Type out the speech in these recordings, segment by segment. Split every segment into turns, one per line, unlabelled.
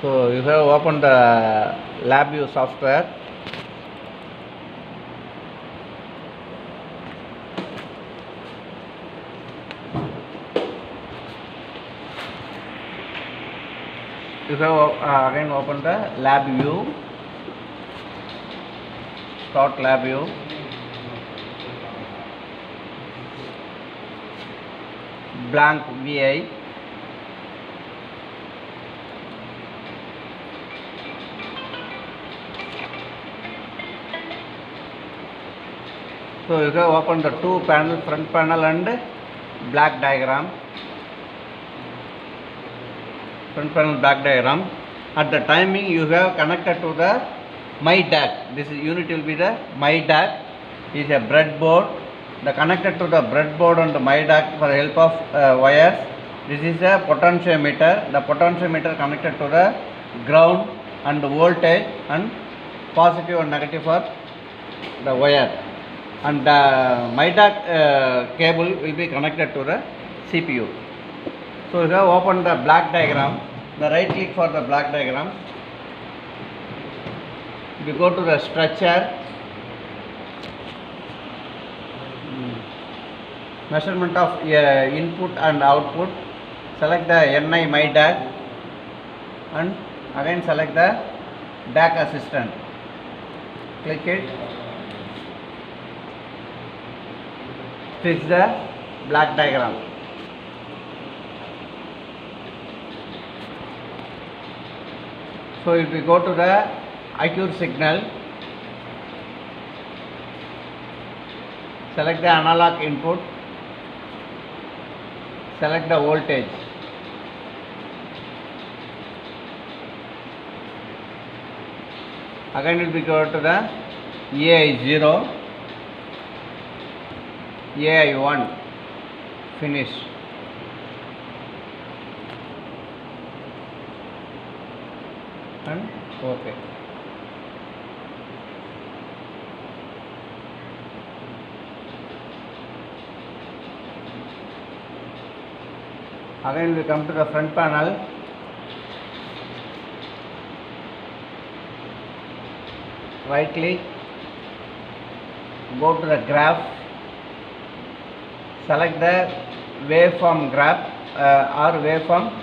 So you have opened the LabVIEW software. You have again opened the LabVIEW. Start LabVIEW. Blank VI. So you have opened the two panel, front panel and black diagram. Front panel black diagram. At the timing you have connected to the MyDAC. This unit will be the MyDAC. Is a breadboard. The connected to the breadboard and the MyDAC for help of wires. This is a potentiometer. The potentiometer connected to the ground and the voltage and positive and negative for the wire. And the MyDAC cable will be connected to the CPU. So you have opened the black diagram. The right click for the black diagram. We go to the structure, measurement of input and output. Select the NI MyDAC and again select the DAC assistant. Click it. Fix the black diagram. So if we go to the IQ signal, select the analog input, select the voltage. Again it will go to the AI0, AI1, finish. And OK. Again we come to the front panel. Right click, go to the graph, select the waveform graph or waveform.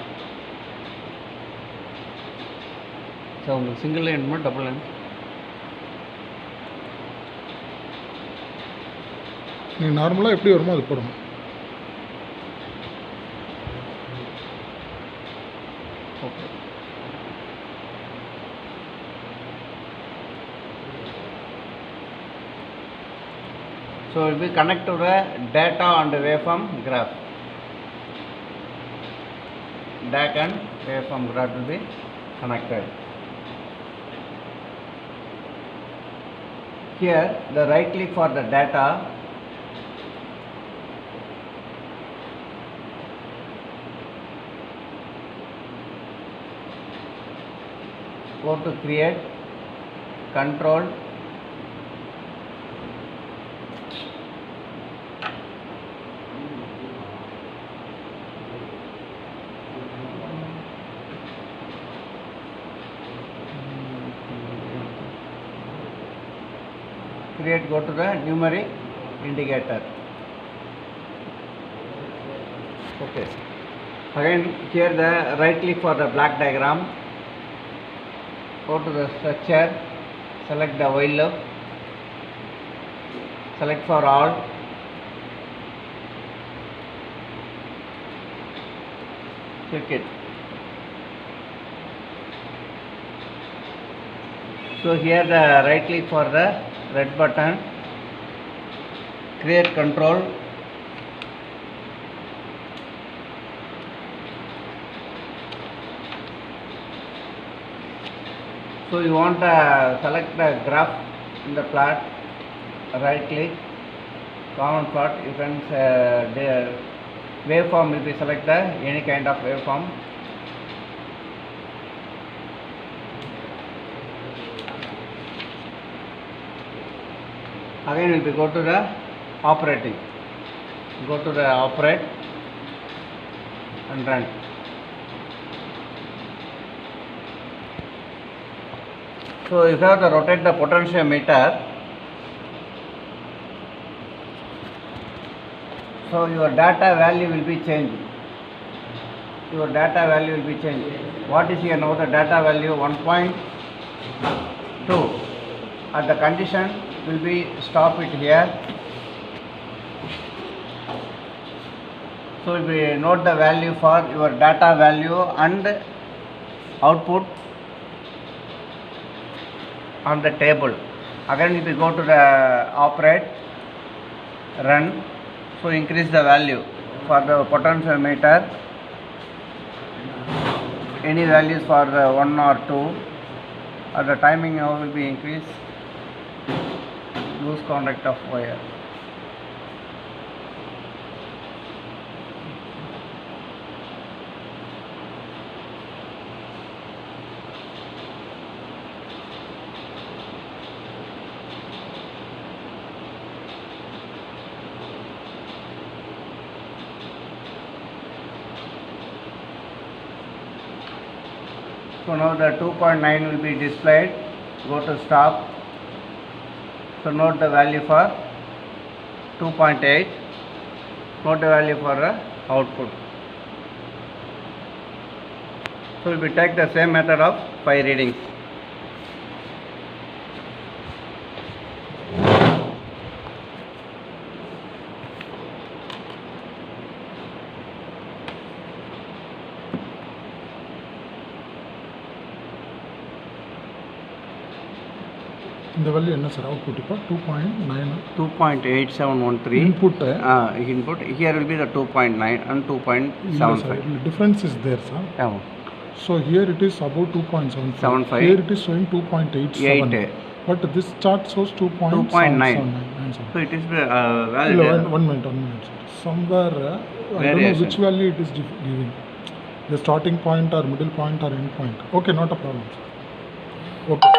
So single line or double line?
நீங்கள் நார்மலாக எப்படி வருமோ அது போடணும்.
Okay. So it will connect to the data on the waveform graph. DAC and waveform graph will be connected. Here the right click for the data. Go to create, control, create, go to the numeric indicator. Okay. Again here the right click for the black diagram. Go to the structure, select the while loop, select for all, click it. So here the right click for the red button, create control, so you want to select the graph in the plot, right click, common plot, you can the waveform will be select the any kind of waveform. Again will be go to the operating, go to the operate and run. So you have to rotate the potentiometer. So your data value will be changed. Your data value will be changed. What is here now? The data value 1.2. At the condition will be stop it here. So we note the value for your data value and output on the table. Again if you go to the operate, run, so increase the value for the potentiometer, any values for the 1 or 2, or the timing now will be increased, loose contact of wire. So now the 2.9 will be displayed. Go to stop. So note the value for 2.8. Note the value for the output. So we take the same method of 5 readings.
இந்த value என்ன sir output இப்போ 2.9
2.8713 input. Here will be the 2.9 and 2.75.
Difference is there, sir.
Yeah.
So here it is about 2.75.
75.
Here it is showing 2.87.
8.
But this chart shows 2.9.
2.9. So it is valid.
One minute, sir. Somewhere I don't know
Variation.
which value it is giving. The starting point or middle point or end point. Okay, not a problem, sir. Okay.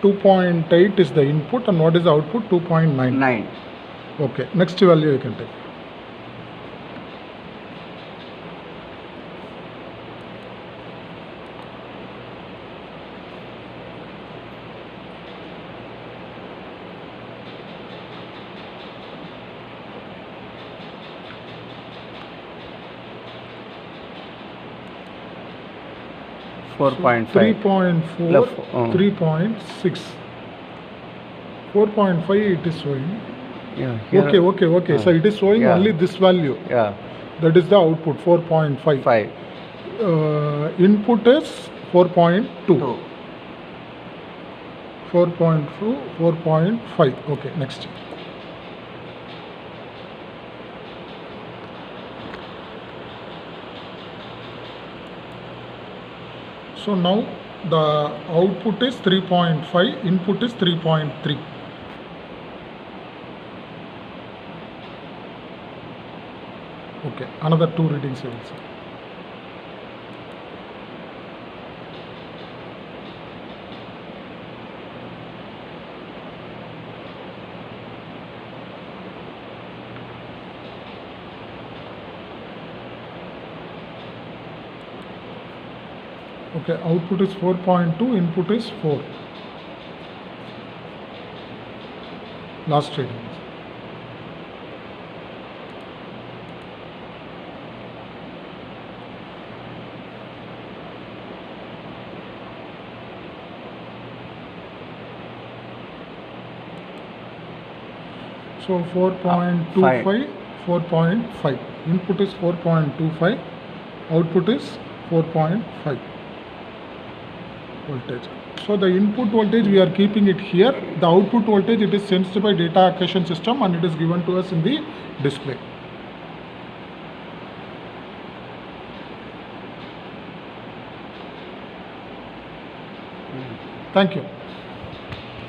2.8 is the input and what is the output? 2.9.
9.
Okay, next value you can take.
So 4.5.
3.4, 3.6. 4.5 it is showing.
Yeah. Here,
Okay. So it is showing only this value.
Yeah.
That is the output, 4.5.
5.
Input is 4.2.
2.
4.2, 4.5. Okay, next. So now the output is 3.5, input is 3.3. Okay, another 2 readings you will see. Okay, output is 4.2, input is 4. Last reading. So 4.25, 4.5. Input is 4.25, output is 4.5 voltage. So the input voltage we are keeping it here. The output voltage it is sensed by data acquisition system and it is given to us in the display. Thank you.